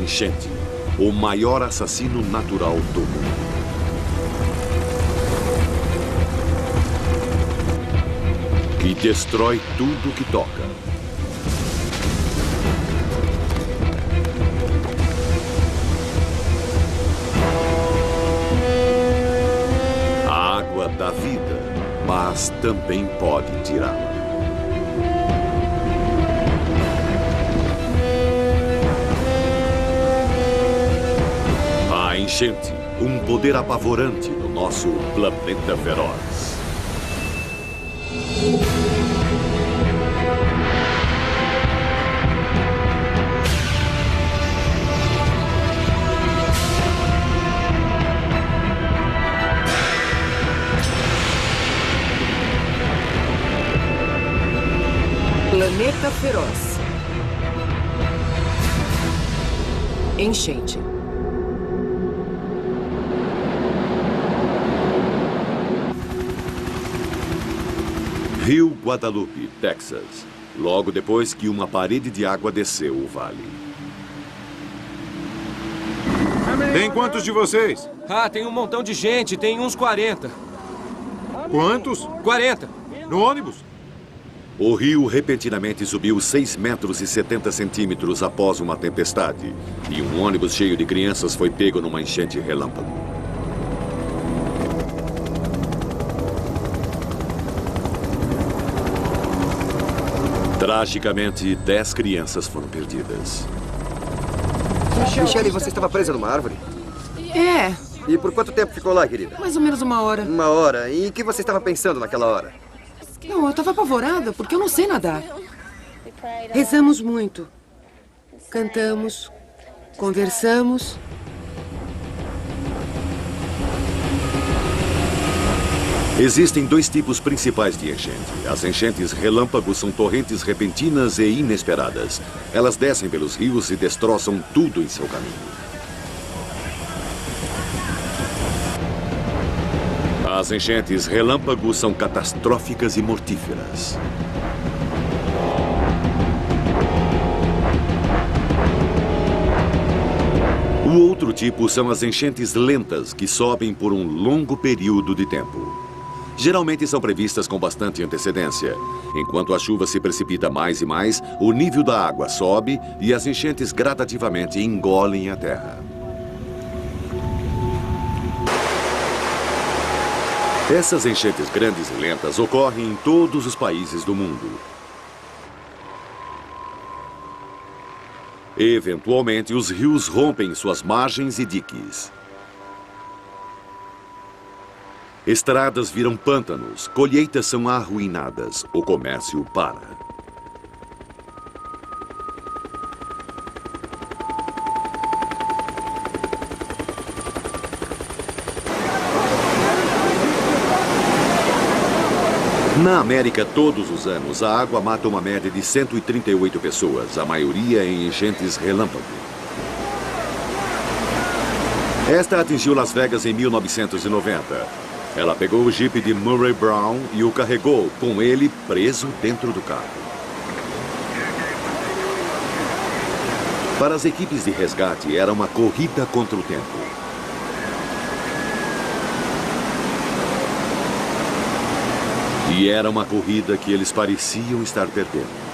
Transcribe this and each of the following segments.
enchente, o maior assassino natural do mundo. Que destrói tudo que toca. A água dá vida, mas também pode tirá-la. A enchente, um poder apavorante no nosso planeta feroz. Planeta feroz. Enchente. Rio Guadalupe, Texas. Logo depois que uma parede de água desceu o vale. Tem quantos de vocês? Ah, tem um montão de gente. Tem uns 40. Quantos? 40. No ônibus? O rio repentinamente subiu 6 metros e 70 centímetros após uma tempestade. E um ônibus cheio de crianças foi pego numa enchente relâmpago. Tragicamente, 10 crianças foram perdidas. Michelle, você estava presa numa árvore? É, E por quanto tempo ficou lá, querida? mais ou menos 1 hora. 1 hora. E o que você estava pensando naquela hora? Não, eu estava apavorada porque eu não sei nadar. Rezamos muito. Cantamos. Conversamos. Existem 2 tipos principais de enchente. As enchentes relâmpagos são torrentes repentinas e inesperadas. Elas descem pelos rios e destroçam tudo em seu caminho. As enchentes relâmpagos são catastróficas e mortíferas. O outro tipo são as enchentes lentas, que sobem por um longo período de tempo. Geralmente são previstas com bastante antecedência. Enquanto a chuva se precipita mais e mais, o nível da água sobe e as enchentes gradativamente engolem a terra. Essas enchentes grandes e lentas ocorrem em todos os países do mundo. Eventualmente, os rios rompem suas margens e diques. Estradas viram pântanos, colheitas são arruinadas, o comércio para. Na América, todos os anos, a água mata uma média de 138 pessoas, a maioria em enchentes relâmpago. Esta atingiu Las Vegas em 1990. Ela pegou o Jeep de Murray Brown e o carregou, com ele preso dentro do carro. Para as equipes de resgate, era uma corrida contra o tempo. E era uma corrida que eles pareciam estar perdendo.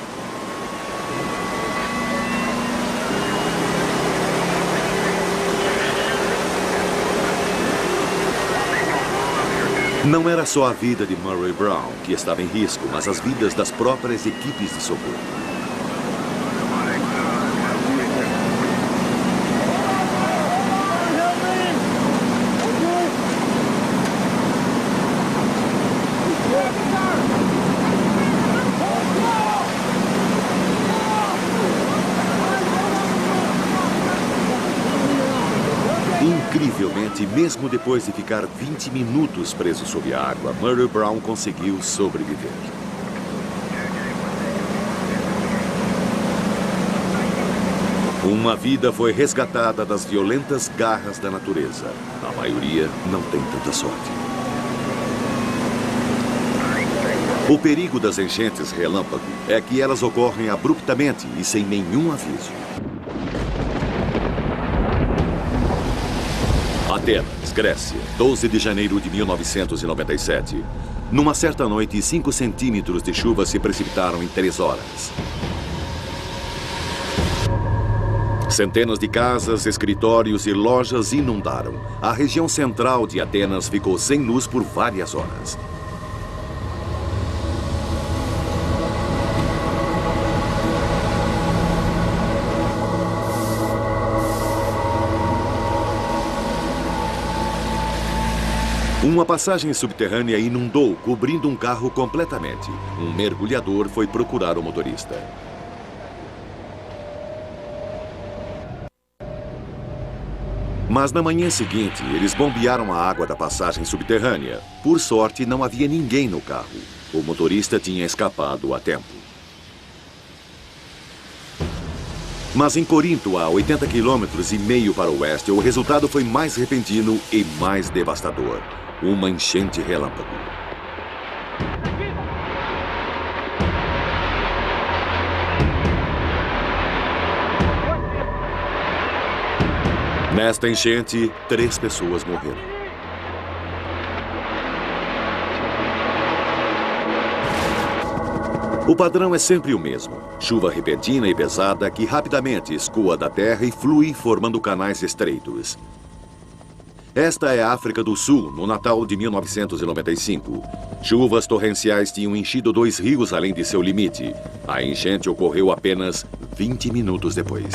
Não era só a vida de Murray Brown que estava em risco, mas as vidas das próprias equipes de socorro. Incrivelmente, mesmo depois de ficar 20 minutos preso sob a água, Murray Brown conseguiu sobreviver. Uma vida foi resgatada das violentas garras da natureza. A maioria não tem tanta sorte. O perigo das enchentes relâmpago é que elas ocorrem abruptamente e sem nenhum aviso. Atenas, Grécia, 12 de janeiro de 1997. Numa certa noite, 5 centímetros de chuva se precipitaram em 3 horas. Centenas de casas, escritórios e lojas inundaram. A região central de Atenas ficou sem luz por várias horas. Uma passagem subterrânea inundou, cobrindo um carro completamente. Um mergulhador foi procurar o motorista. Mas na manhã seguinte, eles bombearam a água da passagem subterrânea. Por sorte, não havia ninguém no carro. O motorista tinha escapado a tempo. Mas em Corinto, a 80,5 km para o oeste, o resultado foi mais repentino e mais devastador. Uma enchente relâmpago. Nesta enchente, 3 pessoas morreram. O padrão é sempre o mesmo. Chuva repentina e pesada que rapidamente escoa da terra e flui formando canais estreitos. Esta é a África do Sul, no Natal de 1995. Chuvas torrenciais tinham enchido 2 rios além de seu limite. A enchente ocorreu apenas 20 minutos depois.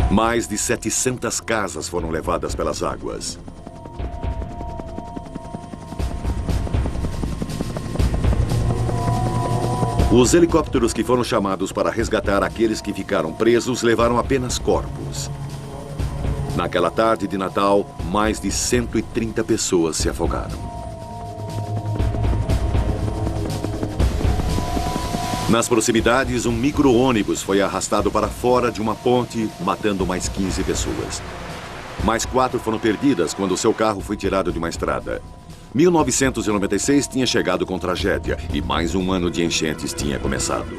Mais de 700 casas foram levadas pelas águas. Os helicópteros que foram chamados para resgatar aqueles que ficaram presos levaram apenas corpos. Naquela tarde de Natal, mais de 130 pessoas se afogaram. Nas proximidades, um micro-ônibus foi arrastado para fora de uma ponte, matando mais 15 pessoas. Mais 4 foram perdidas quando seu carro foi tirado de uma estrada. 1996 tinha chegado com tragédia e mais um ano de enchentes tinha começado.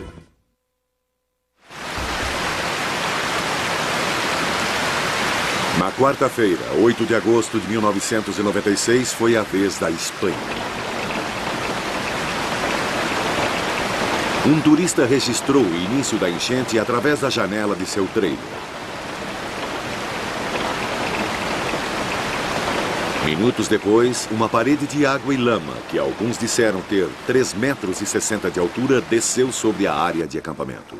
Na quarta-feira, 8 de agosto de 1996, foi a vez da Espanha. Um turista registrou o início da enchente através da janela de seu trailer. Minutos depois, uma parede de água e lama, que alguns disseram ter 3,60 metros de altura, desceu sobre a área de acampamento.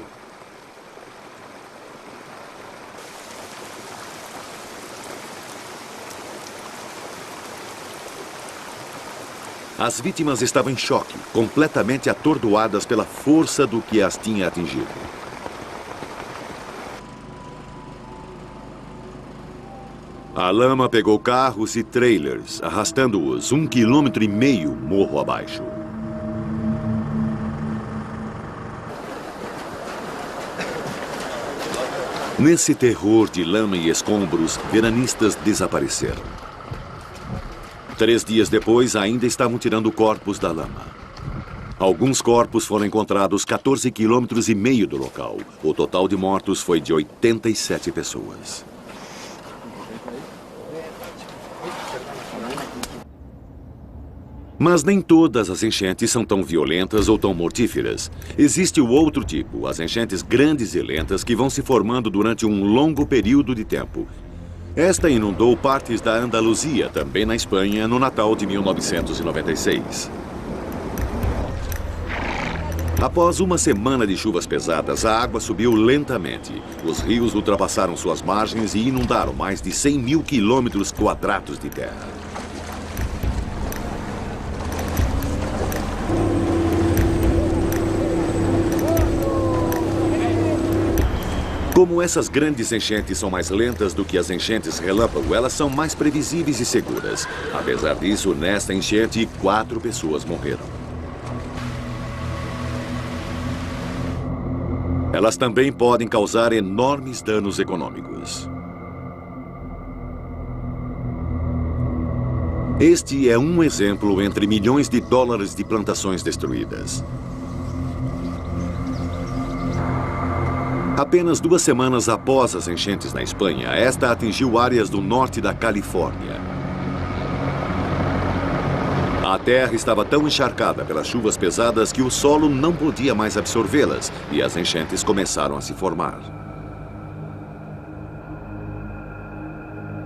As vítimas estavam em choque, completamente atordoadas pela força do que as tinha atingido. A lama pegou carros e trailers, arrastando-os 1,5 km morro abaixo. Nesse terror de lama e escombros, veranistas desapareceram. 3 dias depois, ainda estavam tirando corpos da lama. Alguns corpos foram encontrados 14,5 km do local. O total de mortos foi de 87 pessoas. Mas nem todas as enchentes são tão violentas ou tão mortíferas. Existe o outro tipo, as enchentes grandes e lentas que vão se formando durante um longo período de tempo. Esta inundou partes da Andaluzia, também na Espanha, no Natal de 1996. Após uma semana de chuvas pesadas, a água subiu lentamente. Os rios ultrapassaram suas margens e inundaram mais de 100.000 quilômetros quadrados de terra. Como essas grandes enchentes são mais lentas do que as enchentes relâmpago, elas são mais previsíveis e seguras. Apesar disso, nesta enchente, 4 pessoas morreram. Elas também podem causar enormes danos econômicos. Este é um exemplo entre milhões de dólares de plantações destruídas. Apenas 2 semanas após as enchentes na Espanha, esta atingiu áreas do norte da Califórnia. A terra estava tão encharcada pelas chuvas pesadas que o solo não podia mais absorvê-las e as enchentes começaram a se formar.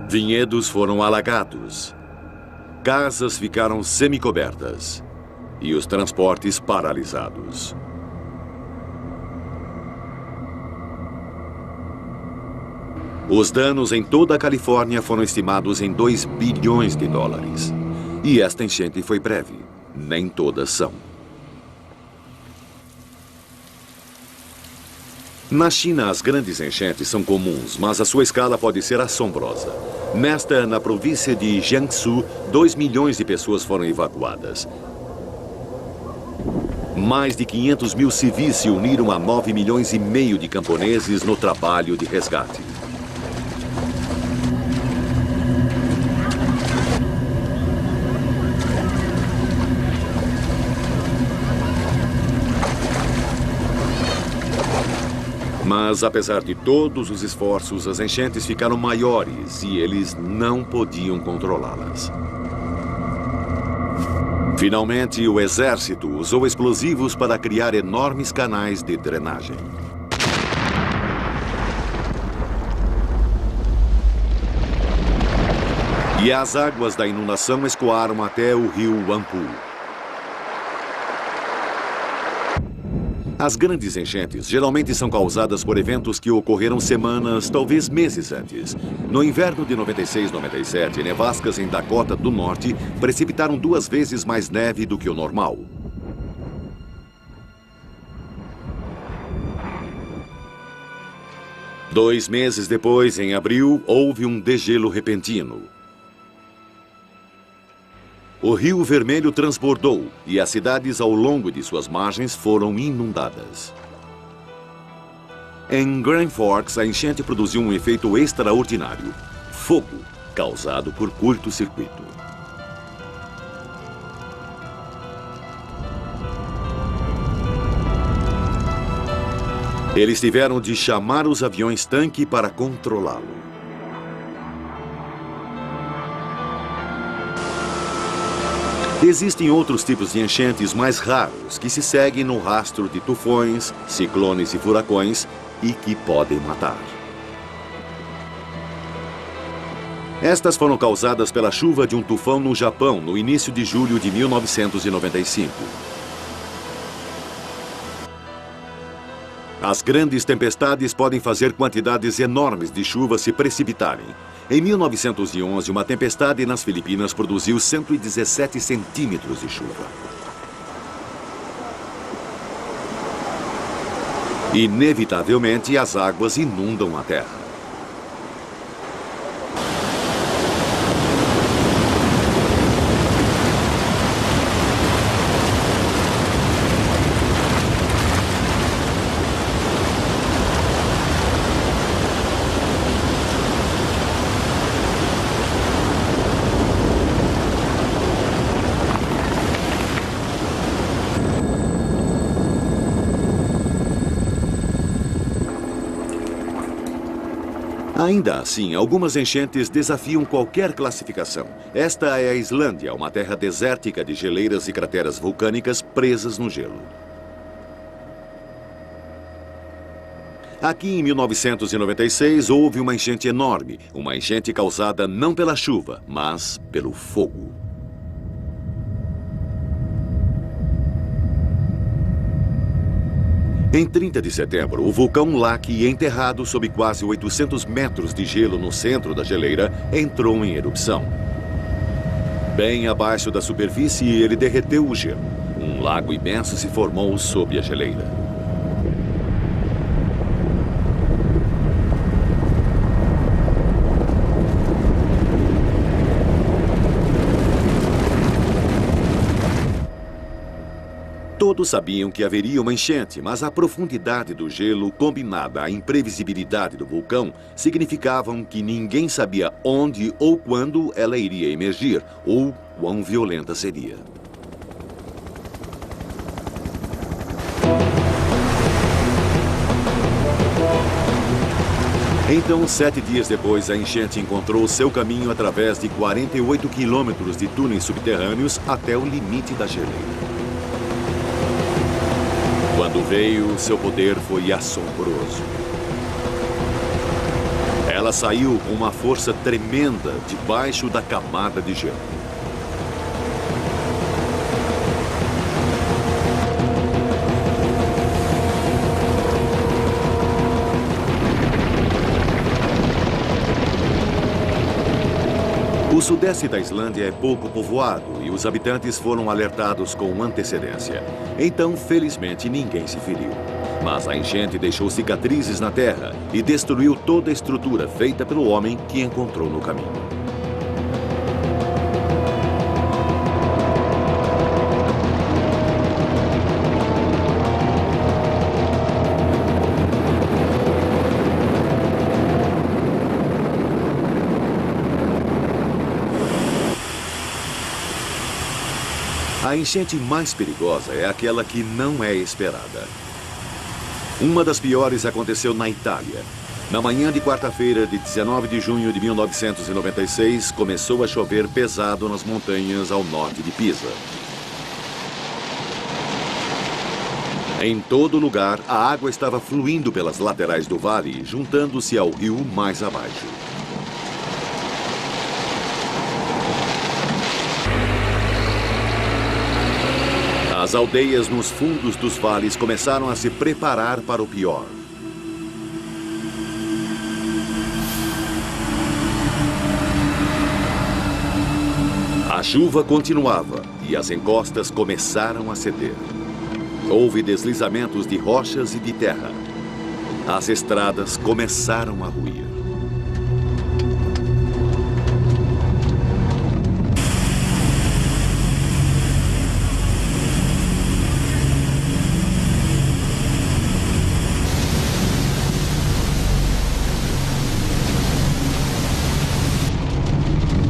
Vinhedos foram alagados, casas ficaram semicobertas e os transportes paralisados. Os danos em toda a Califórnia foram estimados em 2 bilhões de dólares. E esta enchente foi breve. Nem todas são. Na China, as grandes enchentes são comuns, mas a sua escala pode ser assombrosa. Na província de Jiangsu, 2 milhões de pessoas foram evacuadas. Mais de 500 mil civis se uniram a 9 milhões e meio de camponeses no trabalho de resgate. Mas, apesar de todos os esforços, as enchentes ficaram maiores e eles não podiam controlá-las. Finalmente, o exército usou explosivos para criar enormes canais de drenagem. E as águas da inundação escoaram até o rio Huangpu. As grandes enchentes geralmente são causadas por eventos que ocorreram semanas, talvez meses antes. No inverno de 96-97, nevascas em Dakota do Norte precipitaram 2 vezes mais neve do que o normal. Dois meses depois, em abril, houve um degelo repentino. O Rio Vermelho transbordou e as cidades ao longo de suas margens foram inundadas. Em Grand Forks, a enchente produziu um efeito extraordinário: fogo, causado por curto-circuito. Eles tiveram de chamar os aviões-tanque para controlá-lo. Existem outros tipos de enchentes mais raros que se seguem no rastro de tufões, ciclones e furacões e que podem matar. Estas foram causadas pela chuva de um tufão no Japão no início de julho de 1995. As grandes tempestades podem fazer quantidades enormes de chuva se precipitarem. Em 1911, uma tempestade nas Filipinas produziu 117 centímetros de chuva. Inevitavelmente, as águas inundam a terra. Ainda assim, algumas enchentes desafiam qualquer classificação. Esta é a Islândia, uma terra desértica de geleiras e crateras vulcânicas presas no gelo. Aqui em 1996 houve uma enchente enorme, uma enchente causada não pela chuva, mas pelo fogo. Em 30 de setembro, o vulcão Laki, enterrado sob quase 800 metros de gelo no centro da geleira, entrou em erupção. Bem abaixo da superfície, ele derreteu o gelo. Um lago imenso se formou sob a geleira. Todos sabiam que haveria uma enchente, mas a profundidade do gelo, combinada à imprevisibilidade do vulcão, significavam que ninguém sabia onde ou quando ela iria emergir, ou quão violenta seria. Então, 7 dias depois, a enchente encontrou seu caminho através de 48 quilômetros de túneis subterrâneos até o limite da geleira. Quando veio, seu poder foi assombroso. Ela saiu com uma força tremenda debaixo da camada de gelo. O sudeste da Islândia é pouco povoado e os habitantes foram alertados com antecedência. Então, felizmente, ninguém se feriu. Mas a enchente deixou cicatrizes na terra e destruiu toda a estrutura feita pelo homem que encontrou no caminho. A enchente mais perigosa é aquela que não é esperada. Uma das piores aconteceu na Itália. Na manhã de quarta-feira, de 19 de junho de 1996, começou a chover pesado nas montanhas ao norte de Pisa. Em todo lugar, a água estava fluindo pelas laterais do vale, juntando-se ao rio mais abaixo. As aldeias nos fundos dos vales começaram a se preparar para o pior. A chuva continuava e as encostas começaram a ceder. Houve deslizamentos de rochas e de terra. As estradas começaram a ruir.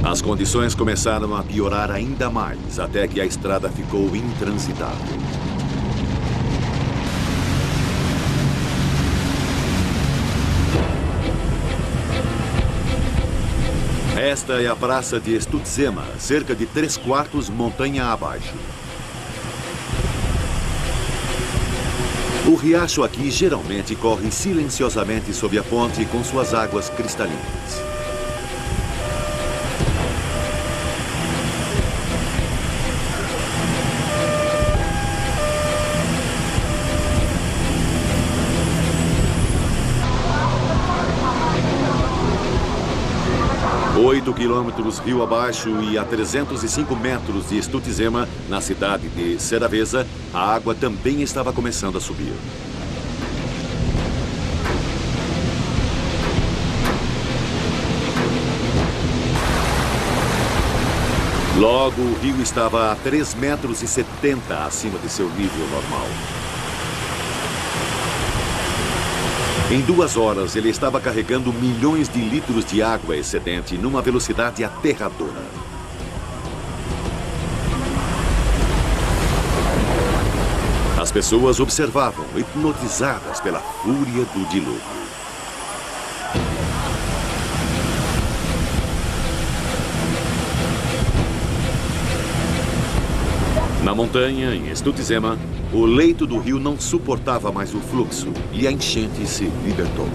As condições começaram a piorar ainda mais, até que a estrada ficou intransitável. Esta é a praça de Estutzema, cerca de 3/4 montanha abaixo. O riacho aqui geralmente corre silenciosamente sob a ponte com suas águas cristalinas. Oito quilômetros rio abaixo e a 305 metros de Estutzema, na cidade de Ceravesa, a água também estava começando a subir. Logo, o rio estava a 3,70 metros acima de seu nível normal. Em 2 horas, ele estava carregando milhões de litros de água excedente numa velocidade aterradora. As pessoas observavam, hipnotizadas pela fúria do dilúvio. Na montanha, em Estutzema, o leito do rio não suportava mais o fluxo e a enchente se libertou.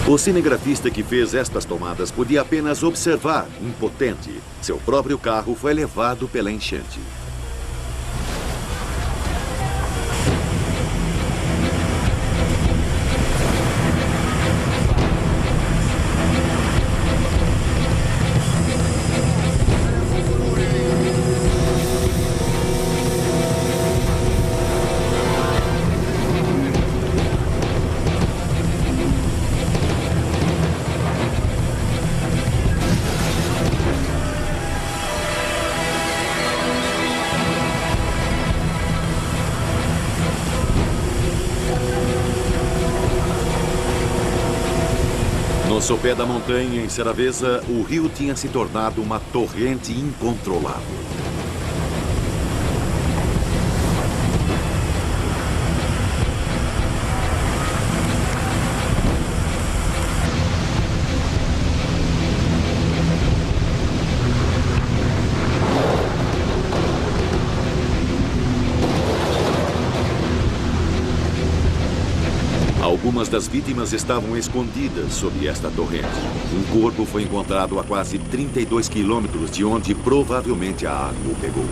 O cinegrafista que fez estas tomadas podia apenas observar, impotente. Seu próprio carro foi levado pela enchente. No sopé da montanha, em Seraveza, o rio tinha se tornado uma torrente incontrolável. Algumas das vítimas estavam escondidas sob esta torrente. Um corpo foi encontrado a quase 32 quilômetros de onde provavelmente a água o pegou.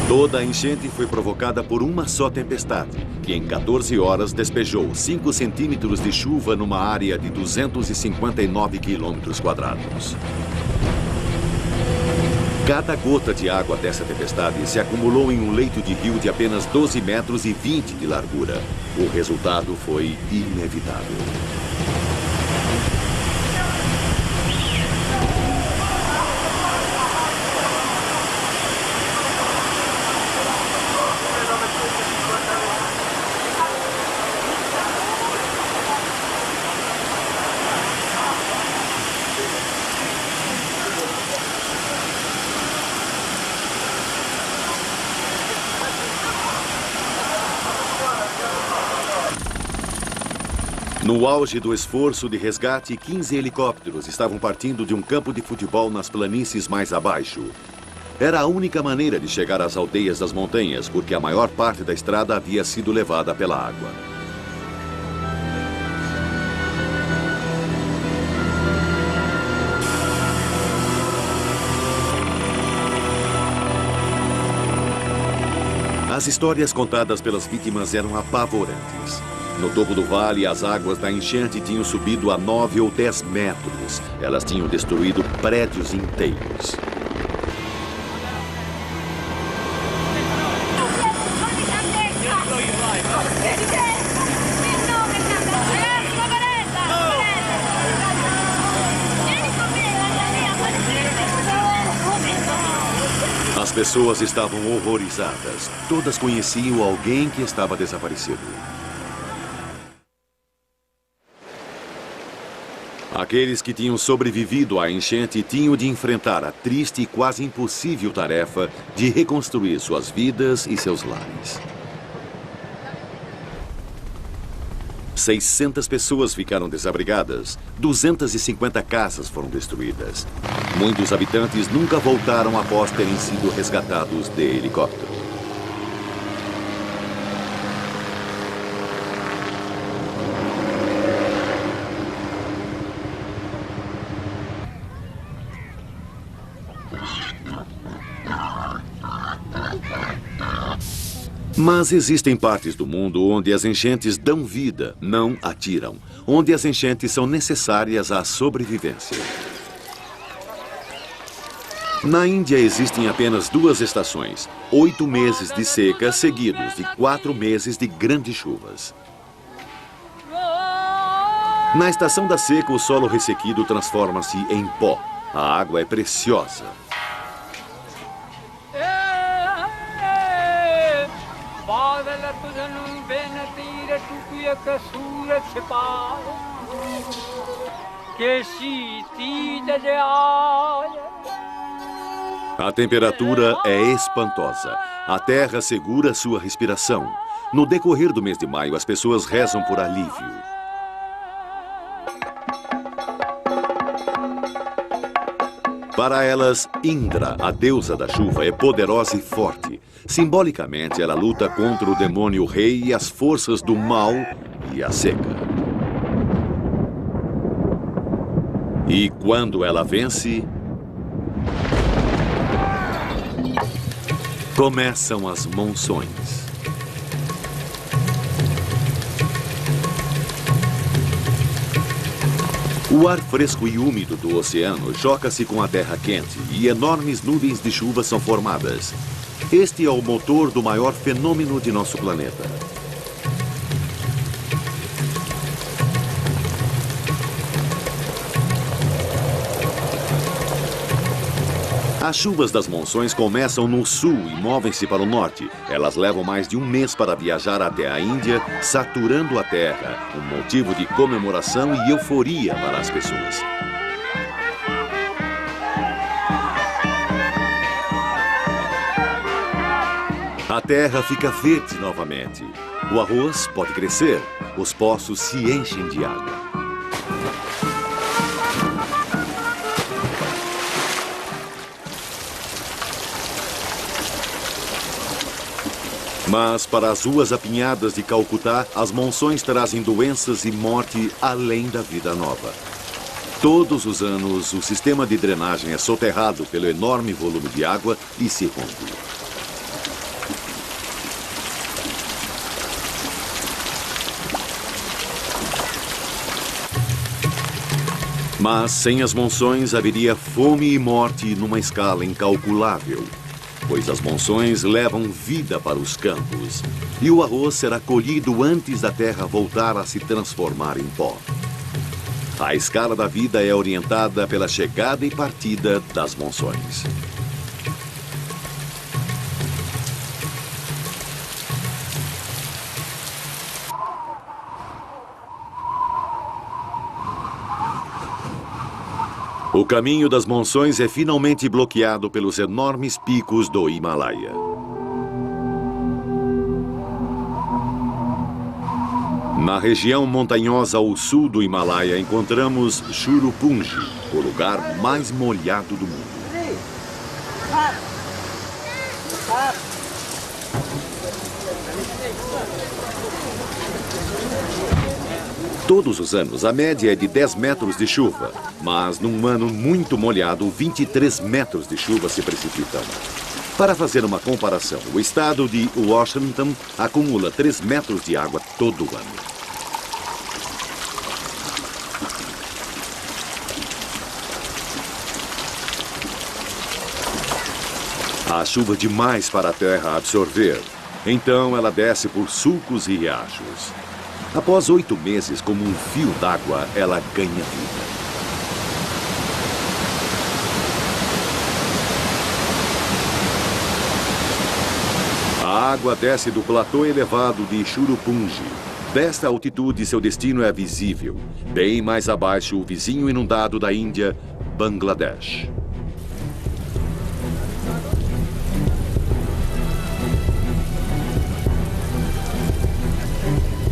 Toda a enchente foi provocada por uma só tempestade, que em 14 horas despejou 5 centímetros de chuva numa área de 259 quilômetros quadrados. Cada gota de água dessa tempestade se acumulou em um leito de rio de apenas 12 metros e 20 de largura. O resultado foi inevitável. No auge do esforço de resgate, 15 helicópteros estavam partindo de um campo de futebol nas planícies mais abaixo. Era a única maneira de chegar às aldeias das montanhas, porque a maior parte da estrada havia sido levada pela água. As histórias contadas pelas vítimas eram apavorantes. No topo do vale, as águas da enchente tinham subido a 9 ou 10 metros. Elas tinham destruído prédios inteiros. As pessoas estavam horrorizadas. Todas conheciam alguém que estava desaparecido. Aqueles que tinham sobrevivido à enchente tinham de enfrentar a triste e quase impossível tarefa de reconstruir suas vidas e seus lares. 600 pessoas ficaram desabrigadas, 250 casas foram destruídas. Muitos habitantes nunca voltaram após terem sido resgatados de helicóptero. Mas existem partes do mundo onde as enchentes dão vida, não atiram. Onde as enchentes são necessárias à sobrevivência. Na Índia existem apenas 2 estações. 8 meses de seca seguidos de 4 meses de grandes chuvas. Na estação da seca, o solo ressequido transforma-se em pó. A água é preciosa. A temperatura é espantosa. A terra segura sua respiração. No decorrer do mês de maio, as pessoas rezam por alívio. Para elas, Indra, a deusa da chuva, é poderosa e forte. Simbolicamente, ela luta contra o demônio rei e as forças do mal e a seca. E quando ela vence, começam as monções. O ar fresco e úmido do oceano choca-se com a terra quente e enormes nuvens de chuva são formadas. Este é o motor do maior fenômeno de nosso planeta. As chuvas das monções começam no sul e movem-se para o norte. Elas levam mais de um mês para viajar até a Índia, saturando a terra, um motivo de comemoração e euforia para as pessoas. A terra fica verde novamente. O arroz pode crescer, os poços se enchem de água. Mas para as ruas apinhadas de Calcutá, as monções trazem doenças e morte além da vida nova. Todos os anos, o sistema de drenagem é soterrado pelo enorme volume de água e se rompe. Mas sem as monções haveria fome e morte numa escala incalculável, pois as monções levam vida para os campos e o arroz será colhido antes da terra voltar a se transformar em pó. A escala da vida é orientada pela chegada e partida das monções. O caminho das monções é finalmente bloqueado pelos enormes picos do Himalaia. Na região montanhosa ao sul do Himalaia, encontramos Churupungji, o lugar mais molhado do mundo. Todos os anos, a média é de 10 metros de chuva, mas num ano muito molhado, 23 metros de chuva se precipitam. Para fazer uma comparação, o estado de Washington acumula 3 metros de água todo ano. Há chuva demais para a terra absorver, então ela desce por sulcos e riachos. Após 8 meses, como um fio d'água, ela ganha vida. A água desce do platô elevado de Churupungji. Desta altitude, seu destino é visível. Bem mais abaixo, o vizinho inundado da Índia, Bangladesh.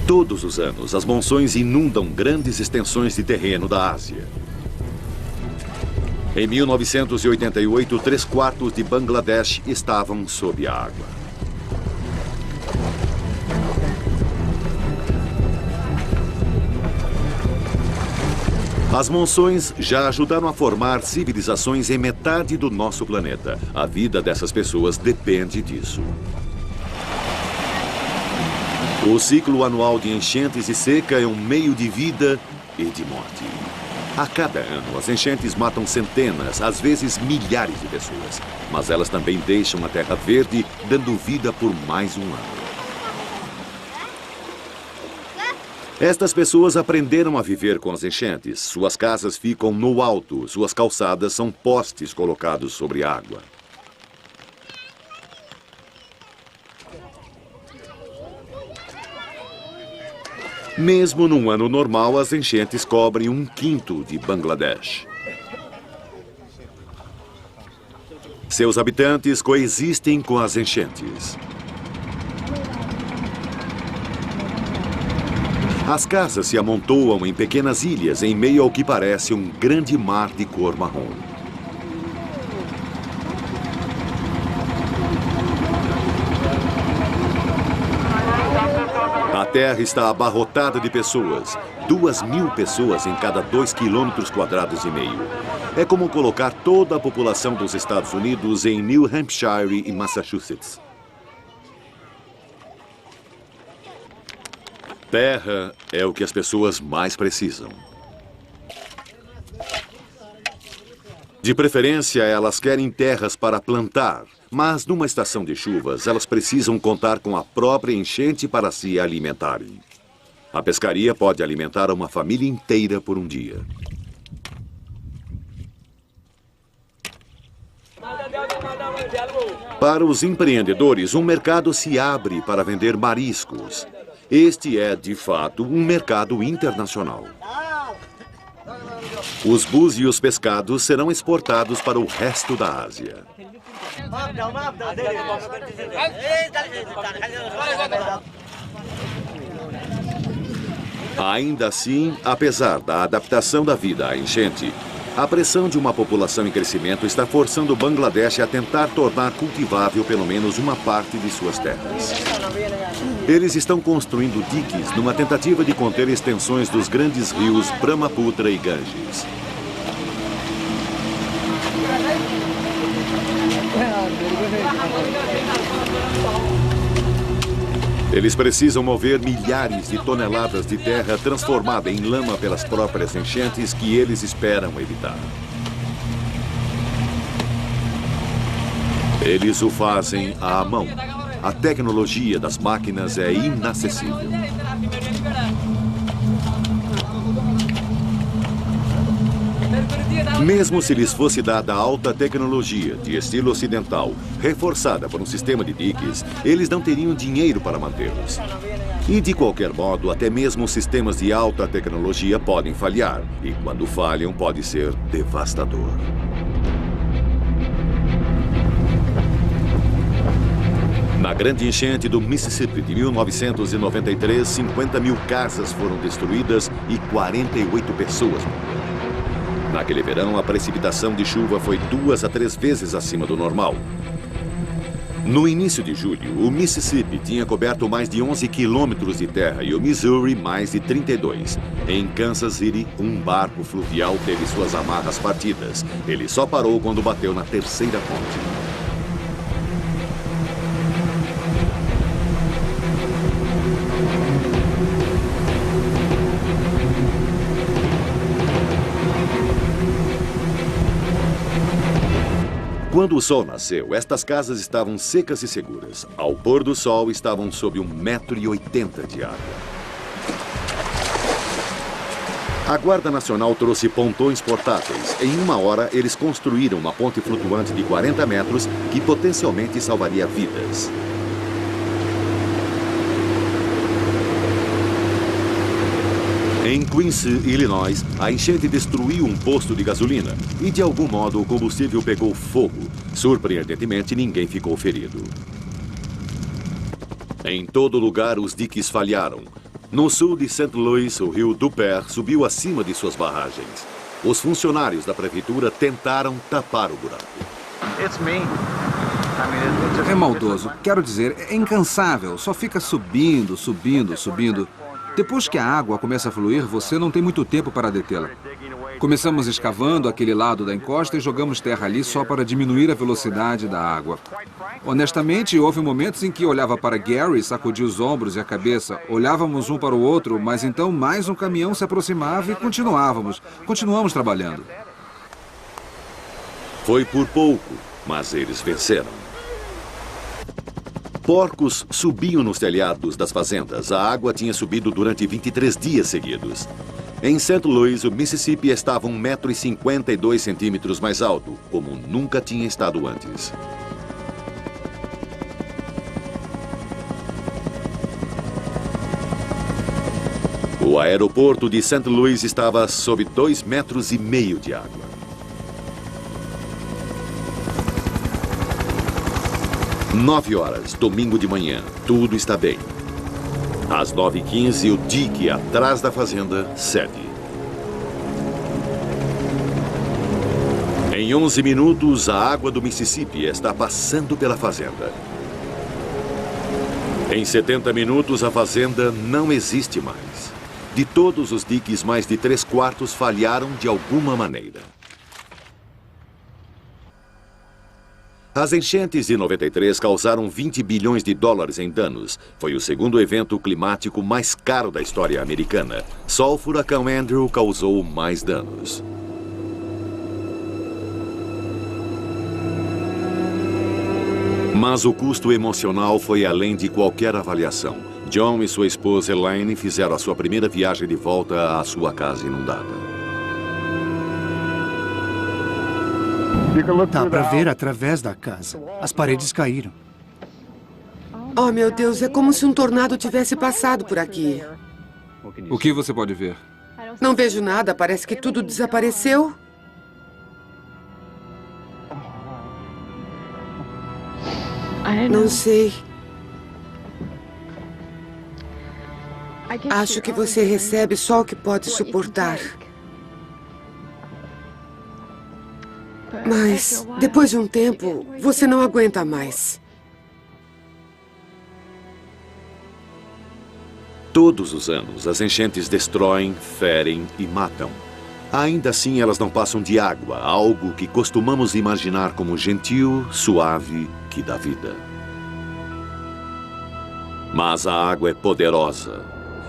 Todos os anos, as monções inundam grandes extensões de terreno da Ásia. Em 1988, 3/4 de Bangladesh estavam sob a água. As monções já ajudaram a formar civilizações em metade do nosso planeta. A vida dessas pessoas depende disso. O ciclo anual de enchentes e seca é um meio de vida e de morte. A cada ano, as enchentes matam centenas, às vezes milhares de pessoas. Mas elas também deixam a terra verde, dando vida por mais um ano. Estas pessoas aprenderam a viver com as enchentes. Suas casas ficam no alto, suas calçadas são postes colocados sobre a água. Mesmo num ano normal, as enchentes cobrem 1/5 de Bangladesh. Seus habitantes coexistem com as enchentes. As casas se amontoam em pequenas ilhas em meio ao que parece um grande mar de cor marrom. A terra está abarrotada de pessoas. 2.000 pessoas em cada 2,5 km². É como colocar toda a população dos Estados Unidos em New Hampshire e Massachusetts. Terra é o que as pessoas mais precisam. De preferência, elas querem terras para plantar, mas numa estação de chuvas, elas precisam contar com a própria enchente para se alimentarem. A pescaria pode alimentar uma família inteira por um dia. Para os empreendedores, um mercado se abre para vender mariscos. Este é, de fato, um mercado internacional. Os búzios pescados serão exportados para o resto da Ásia. Ainda assim, apesar da adaptação da vida à enchente, a pressão de uma população em crescimento está forçando Bangladesh a tentar tornar cultivável pelo menos uma parte de suas terras. Eles estão construindo diques numa tentativa de conter extensões dos grandes rios Brahmaputra e Ganges. Eles precisam mover milhares de toneladas de terra transformada em lama pelas próprias enchentes que eles esperam evitar. Eles o fazem à mão. A tecnologia das máquinas é inacessível. Mesmo se lhes fosse dada alta tecnologia de estilo ocidental, reforçada por um sistema de diques, eles não teriam dinheiro para mantê-los. E, de qualquer modo, até mesmo sistemas de alta tecnologia podem falhar. E, quando falham, pode ser devastador. Na grande enchente do Mississippi de 1993, 50 mil casas foram destruídas e 48 pessoas morreram. Naquele verão, a precipitação de chuva foi 2 a 3 vezes acima do normal. No início de julho, o Mississippi tinha coberto mais de 11 quilômetros de terra e o Missouri mais de 32. Em Kansas City, um barco fluvial teve suas amarras partidas. Ele só parou quando bateu na terceira ponte. Quando o sol nasceu, estas casas estavam secas e seguras. Ao pôr do sol, estavam sob 1,80 m de água. A Guarda Nacional trouxe pontões portáteis. Em 1 hora, eles construíram uma ponte flutuante de 40 metros que potencialmente salvaria vidas. Em Quincy, Illinois, a enchente destruiu um posto de gasolina e, de algum modo, o combustível pegou fogo. Surpreendentemente, ninguém ficou ferido. Em todo lugar, os diques falharam. No sul de St. Louis, o rio Duper subiu acima de suas barragens. Os funcionários da prefeitura tentaram tapar o buraco. É maldoso. Quero dizer, é incansável. Só fica subindo, subindo, subindo. Depois que a água começa a fluir, você não tem muito tempo para detê-la. Começamos escavando aquele lado da encosta e jogamos terra ali só para diminuir a velocidade da água. Honestamente, houve momentos em que olhava para Gary, sacudia os ombros e a cabeça. Olhávamos um para o outro, mas então mais um caminhão se aproximava e continuamos trabalhando. Foi por pouco, mas eles venceram. Porcos subiam nos telhados das fazendas. A água tinha subido durante 23 dias seguidos. Em St. Louis, o Mississippi estava 1,52 m mais alto, como nunca tinha estado antes. O aeroporto de St. Louis estava sob 2,5 metros de água. Nove horas, domingo de manhã, tudo está bem. Às 9h15, o dique atrás da fazenda cede. Em 11 minutos, a água do Mississippi está passando pela fazenda. Em 70 minutos, a fazenda não existe mais. De todos os diques, mais de 3/4 falharam de alguma maneira. As enchentes de 93 causaram 20 bilhões de dólares em danos. Foi o segundo evento climático mais caro da história americana. Só o furacão Andrew causou mais danos. Mas o custo emocional foi além de qualquer avaliação. John e sua esposa Elaine fizeram a sua primeira viagem de volta à sua casa inundada. Dá para ver através da casa. As paredes caíram. Oh, meu Deus, é como se um tornado tivesse passado por aqui. O que você pode ver? Não vejo nada, parece que tudo desapareceu. Não sei. Acho que você recebe só o que pode suportar. Mas, depois de um tempo, você não aguenta mais. Todos os anos, as enchentes destroem, ferem e matam. Ainda assim, elas não passam de água, algo que costumamos imaginar como gentil, suave, que dá vida. Mas a água é poderosa.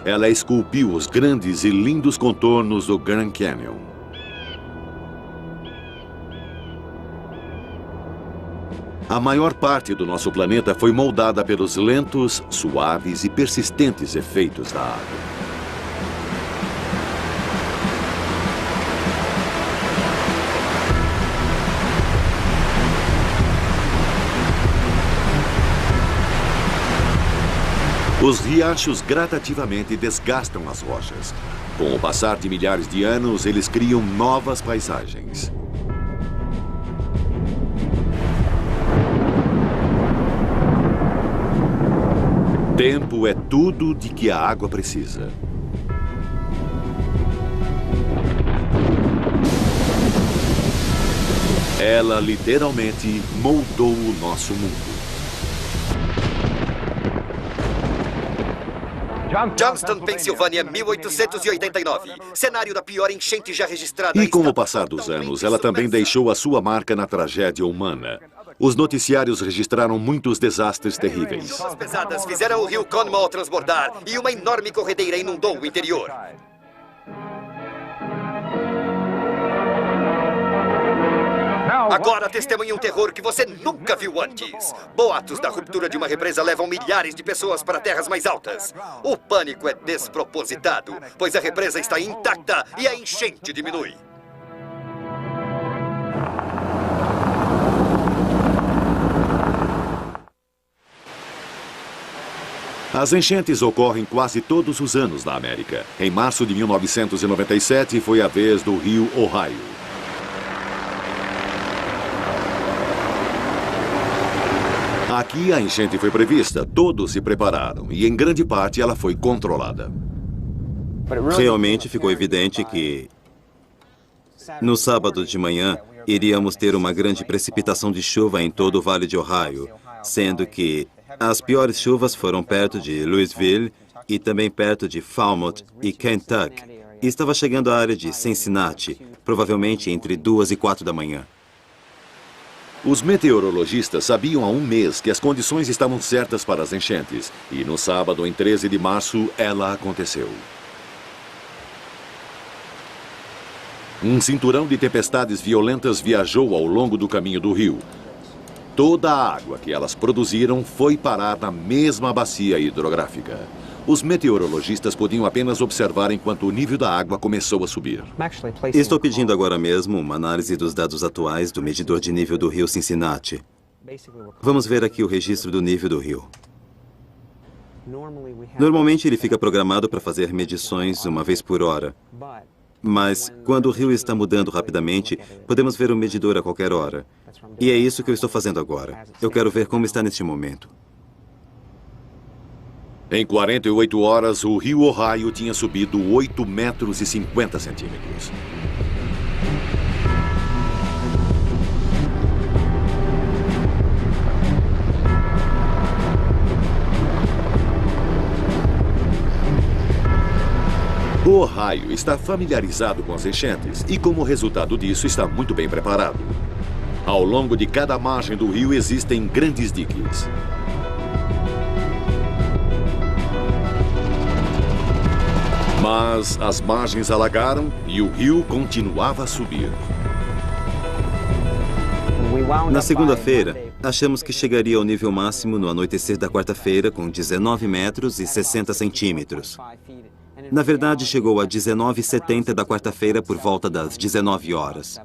Ela esculpiu os grandes e lindos contornos do Grand Canyon. A maior parte do nosso planeta foi moldada pelos lentos, suaves e persistentes efeitos da água. Os riachos gradativamente desgastam as rochas. Com o passar de milhares de anos, eles criam novas paisagens. Tempo é tudo de que a água precisa. Ela literalmente moldou o nosso mundo. Johnston, Pensilvânia, 1889. Cenário da pior enchente já registrada. E com o passar dos anos, ela também deixou a sua marca na tragédia humana. Os noticiários registraram muitos desastres terríveis. Chuvas pesadas fizeram o rio Conemaugh transbordar e uma enorme corredeira inundou o interior. Agora testemunhe um terror que você nunca viu antes. Boatos da ruptura de uma represa levam milhares de pessoas para terras mais altas. O pânico é despropositado, pois a represa está intacta e a enchente diminui. As enchentes ocorrem quase todos os anos na América. Em março de 1997 foi a vez do rio Ohio. Aqui a enchente foi prevista, todos se prepararam e em grande parte ela foi controlada. Realmente ficou evidente que no sábado de manhã iríamos ter uma grande precipitação de chuva em todo o Vale de Ohio, sendo que as piores chuvas foram perto de Louisville e também perto de Falmouth e Kentucky. E estava chegando à área de Cincinnati, provavelmente entre 2 e 4 da manhã. Os meteorologistas sabiam há um mês que as condições estavam certas para as enchentes. E no sábado, em 13 de março, ela aconteceu. Um cinturão de tempestades violentas viajou ao longo do caminho do rio. Toda a água que elas produziram foi parar na mesma bacia hidrográfica. Os meteorologistas podiam apenas observar enquanto o nível da água começou a subir. Estou pedindo agora mesmo uma análise dos dados atuais do medidor de nível do rio Cincinnati. Vamos ver aqui o registro do nível do rio. Normalmente ele fica programado para fazer medições uma vez por hora. Mas, quando o rio está mudando rapidamente, podemos ver o medidor a qualquer hora. E é isso que eu estou fazendo agora. Eu quero ver como está neste momento. Em 48 horas, o rio Ohio tinha subido 8 metros e 50 centímetros. O Ohio está familiarizado com as enchentes e, como resultado disso, está muito bem preparado. Ao longo de cada margem do rio existem grandes diques. Mas as margens alagaram e o rio continuava a subir. Na segunda-feira, achamos que chegaria ao nível máximo no anoitecer da quarta-feira com 19 metros e 60 centímetros. Na verdade, chegou a 19,70 da quarta-feira por volta das 19 horas.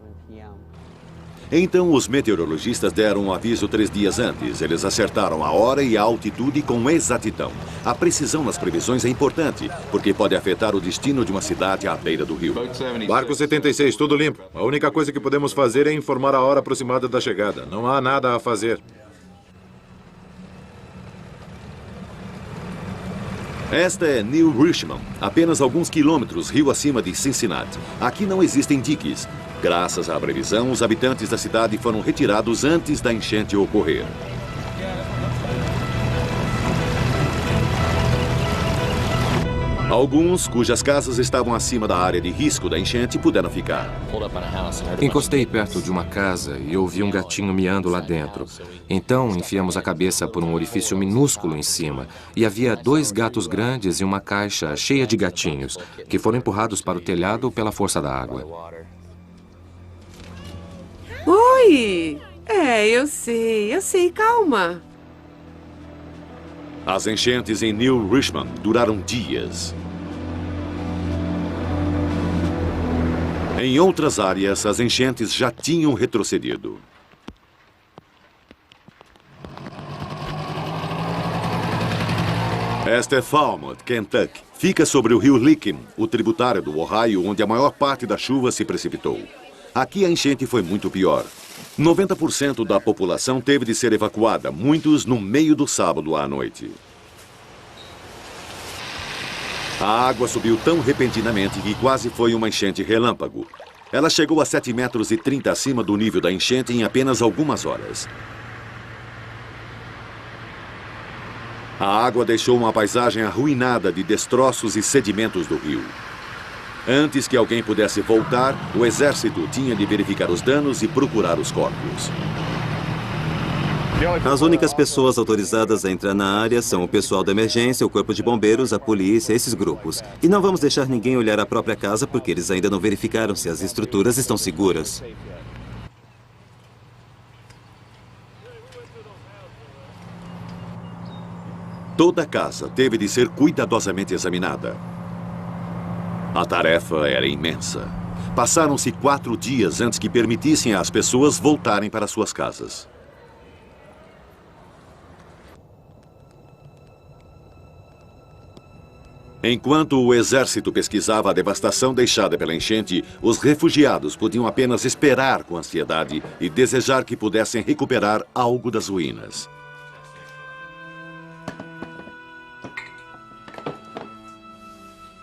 Então, os meteorologistas deram um aviso 3 dias antes. Eles acertaram a hora e a altitude com exatidão. A precisão nas previsões é importante, porque pode afetar o destino de uma cidade à beira do rio. Barco 76, tudo limpo. A única coisa que podemos fazer é informar a hora aproximada da chegada. Não há nada a fazer. Esta é New Richmond, apenas alguns quilômetros rio acima de Cincinnati. Aqui não existem diques. Graças à previsão, os habitantes da cidade foram retirados antes da enchente ocorrer. Alguns, cujas casas estavam acima da área de risco da enchente, puderam ficar. Encostei perto de uma casa e ouvi um gatinho miando lá dentro. Então, enfiamos a cabeça por um orifício minúsculo em cima. E havia 2 gatos grandes e uma caixa cheia de gatinhos, que foram empurrados para o telhado pela força da água. Oi! Eu sei, calma. As enchentes em New Richmond duraram dias. Em outras áreas, as enchentes já tinham retrocedido. Esta é Falmouth, Kentucky. Fica sobre o rio Licking, o tributário do Ohio, onde a maior parte da chuva se precipitou. Aqui a enchente foi muito pior. 90% da população teve de ser evacuada, muitos no meio do sábado à noite. A água subiu tão repentinamente que quase foi uma enchente relâmpago. Ela chegou a 7,30 metros acima do nível da enchente em apenas algumas horas. A água deixou uma paisagem arruinada de destroços e sedimentos do rio. Antes que alguém pudesse voltar, o exército tinha de verificar os danos e procurar os corpos. As únicas pessoas autorizadas a entrar na área são o pessoal da emergência, o corpo de bombeiros, a polícia, esses grupos. E não vamos deixar ninguém olhar a própria casa porque eles ainda não verificaram se as estruturas estão seguras. Toda a casa teve de ser cuidadosamente examinada. A tarefa era imensa. Passaram-se 4 dias antes que permitissem às pessoas voltarem para suas casas. Enquanto o exército pesquisava a devastação deixada pela enchente, os refugiados podiam apenas esperar com ansiedade e desejar que pudessem recuperar algo das ruínas.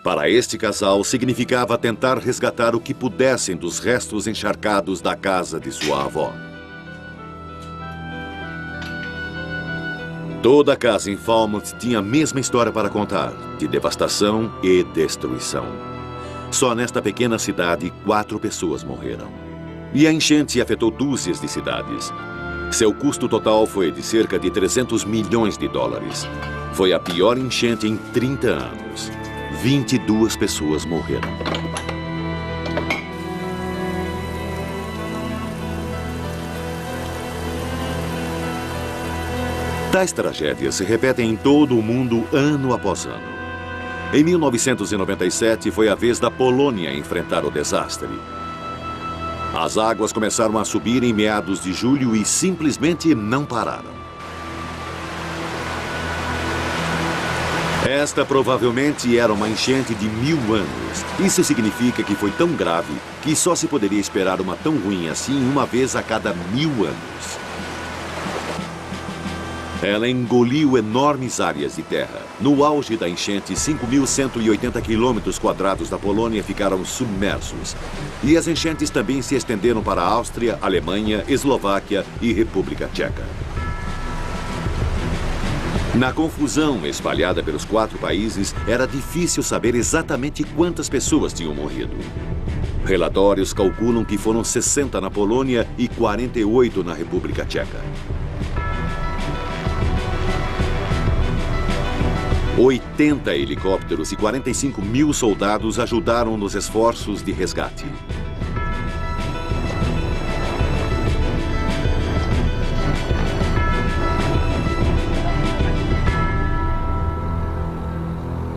Para este casal, significava tentar resgatar o que pudessem dos restos encharcados da casa de sua avó. Toda a casa em Falmouth tinha a mesma história para contar, de devastação e destruição. Só nesta pequena cidade, 4 pessoas morreram. E a enchente afetou dúzias de cidades. Seu custo total foi de cerca de 300 milhões de dólares. Foi a pior enchente em 30 anos. 22 pessoas morreram. Tais tragédias se repetem em todo o mundo ano após ano. Em 1997, foi a vez da Polônia enfrentar o desastre. As águas começaram a subir em meados de julho e simplesmente não pararam. Esta provavelmente era uma enchente de 1000 anos. Isso significa que foi tão grave que só se poderia esperar uma tão ruim assim uma vez a cada 1000 anos. Ela engoliu enormes áreas de terra. No auge da enchente, 5.180 quilômetros quadrados da Polônia ficaram submersos. E as enchentes também se estenderam para a Áustria, Alemanha, Eslováquia e República Tcheca. Na confusão espalhada pelos 4 países, era difícil saber exatamente quantas pessoas tinham morrido. Relatórios calculam que foram 60 na Polônia e 48 na República Tcheca. 80 helicópteros e 45 mil soldados ajudaram nos esforços de resgate.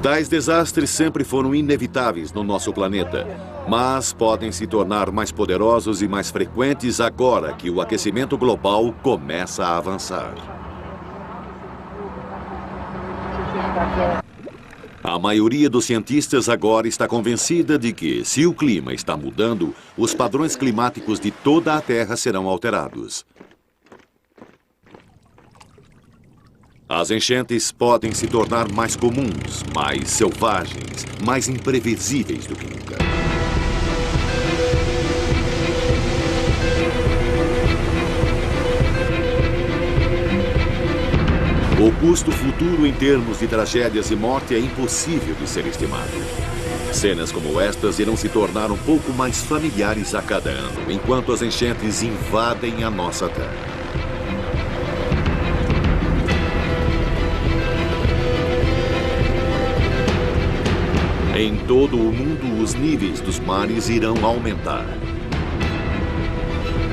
Tais desastres sempre foram inevitáveis no nosso planeta, mas podem se tornar mais poderosos e mais frequentes agora que o aquecimento global começa a avançar. A maioria dos cientistas agora está convencida de que, se o clima está mudando, os padrões climáticos de toda a Terra serão alterados. As enchentes podem se tornar mais comuns, mais selvagens, mais imprevisíveis do que nunca. O custo futuro em termos de tragédias e morte é impossível de ser estimado. Cenas como estas irão se tornar um pouco mais familiares a cada ano, enquanto as enchentes invadem a nossa Terra. Em todo o mundo, os níveis dos mares irão aumentar.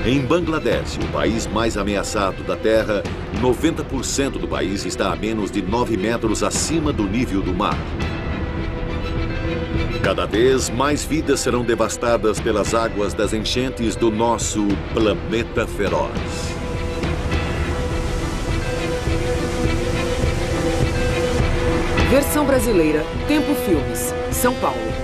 Em Bangladesh, o país mais ameaçado da Terra, 90% do país está a menos de 9 metros acima do nível do mar. Cada vez mais vidas serão devastadas pelas águas das enchentes do nosso planeta feroz. Versão brasileira, Tempo Filmes, São Paulo.